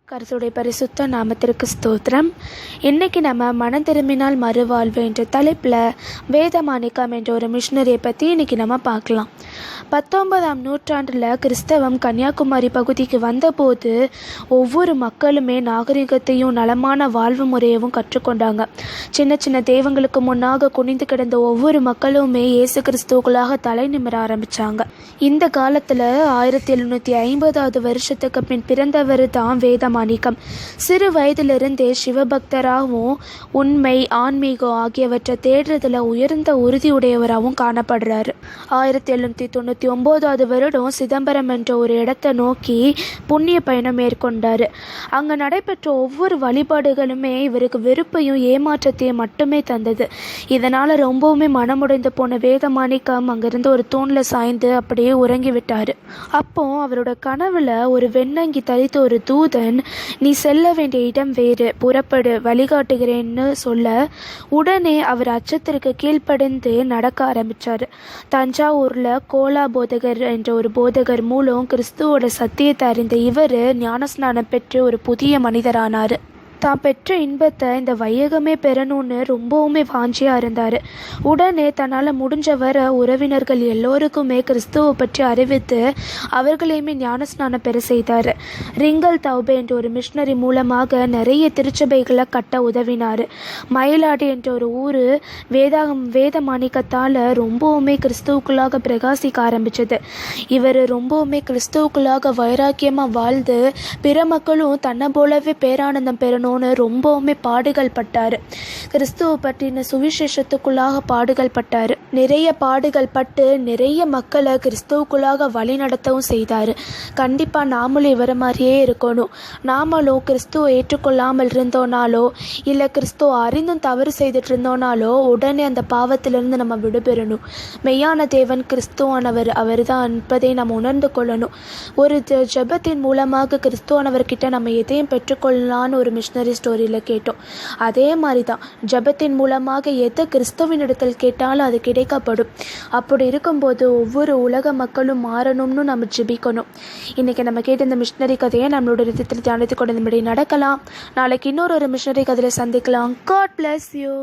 கர்த்தருடைய பரிசுத்த நாமத்திற்கு ஸ்தோத்திரம். இன்றைக்கி நம்ம மனம் திரும்பினால் மறுவாழ்வு என்ற தலைப்பில் வேதமாணிக்கம் என்ற ஒரு மிஷினரியை பற்றி இன்றைக்கி நம்ம பார்க்கலாம். 19ஆம் நூற்றாண்டில் கிறிஸ்தவம் கன்னியாகுமரி பகுதிக்கு வந்தபோது ஒவ்வொரு மக்களுமே நாகரிகத்தையும் நலமான வாழ்வு முறையவும் கற்றுக்கொண்டாங்க. சின்ன சின்ன தெய்வங்களுக்கு முன்னாக குனிந்து கிடந்த ஒவ்வொரு மக்களுமே இயேசு கிறிஸ்துவுக்குள்ளாக தலை நிமிர ஆரம்பித்தாங்க. இந்த காலத்தில் 1750 வருஷத்துக்கு பின் பிறந்தவர் தான் வேதமாணிக்கம். சிறு வயதிலிருந்தே சிவபக்தராகவும் உண்மை ஆன்மீகம் ஆகியவற்றை தேடுறதுல உயர்ந்த உறுதியுடையவராகவும் காணப்படுறாரு. 1799 வருடம் சிதம்பரம் என்ற ஒரு இடத்தை நோக்கி புண்ணிய பயணம் மேற்கொண்டார். அங்கே நடைபெற்ற ஒவ்வொரு வழிபாடுகளுமே இவருக்கு வெறுப்பையும் ஏமாற்றத்தையும் மட்டுமே தந்தது. இதனால் ரொம்பவுமே மனமுடைந்து போன வேதமாணிக்கம் அங்கிருந்து ஒரு தூணில் சாய்ந்து அப்படியே உறங்கிவிட்டார். அப்போ அவரோட கனவுல ஒரு வெண்ணங்கி தரித்த ஒரு தூதன், நீ செல்ல வேண்டிய இடம் வேறு, புறப்படு, வழிகாட்டுகிறேன்னு சொல்ல உடனே அவர் அச்சத்திற்கு கீழ்ப்படிந்து நடக்க ஆரம்பித்தார். தஞ்சாவூரில் கோலா போதகர் என்ற ஒரு போதகர் மூலம் கிறிஸ்துவோட சத்தியத்தை அறிந்த இவர் ஞானஸ்நானம் பெற்று ஒரு புதிய மனிதரானார். தான் பெற்ற இன்பத்தை இந்த வையகமே பெறணும்னு ரொம்பவுமே வாஞ்சியாக இருந்தார். உடனே தன்னால் முடிஞ்ச வர உறவினர்கள் எல்லோருக்குமே கிறிஸ்துவை பற்றி அறிவித்து அவர்களையுமே ஞானஸ்நானம் பெற செய்தார். ரிங்கல் தௌபே என்ற ஒரு மிஷினரி மூலமாக நிறைய திருச்சபைகளை கட்ட உதவினார். மயிலாடி என்ற ஒரு ஊர் வேதமாணிக்கத்தால் ரொம்பவுமே கிறிஸ்துவுக்குள்ளாக பிரகாசிக்க ஆரம்பித்தது. இவர் ரொம்பவுமே கிறிஸ்துவுக்குள்ளாக வைராக்கியமாக வாழ்ந்து பிற மக்களும் தன்னை போலவே பேரானந்தம் பெறணும் ரொம்பவுமே பாடுகள் பட்டார். கிறிஸ்துவை பற்றின சுவிசேஷத்துக்குள்ளாக பாடுகள் பட்டார். நிறைய பாடுகள் பட்டு நிறைய மக்களை கிறிஸ்துவுக்குள்ளாக வழி நடத்தவும் செய்தார். கண்டிப்பாக நாமளும் இவரை மாதிரியே இருக்கணும். நாமளும் கிறிஸ்துவை ஏற்றுக்கொள்ளாமல் இருந்தோனாலோ இல்லை கிறிஸ்துவ அறிந்தும் தவறு செய்துட்டு இருந்தோனாலோ உடனே அந்த பாவத்திலிருந்து நம்ம விடுபெறணும். மெய்யான தேவன் கிறிஸ்துவானவர் அவர் தான் என்பதை நம்ம உணர்ந்து கொள்ளணும். ஒரு ஜெபத்தின் மூலமாக கிறிஸ்துவானவர்கிட்ட நம்ம எதையும் பெற்றுக்கொள்ளலான்னு ஒரு மிஷினரி ஸ்டோரியில் கேட்டோம். அதே மாதிரி தான் ஜெபத்தின் மூலமாக எதை கிறிஸ்துவின் இடத்தில் கேட்டாலும் அது கிடைக்கப்படும். அப்படி இருக்கும்போது ஒவ்வொரு உலக மக்களும் மாறணும்னு நம்ம ஜெபிக்கணும். இன்றைக்கி நம்ம கேட்ட இந்த மிஷினரி கதையை நம்மளோட ரிதத்தில் தியானித்து கொண்டு நடக்கலாம். நாளைக்கு இன்னொரு மிஷினரி கதையில் சந்திக்கலாம். God bless you.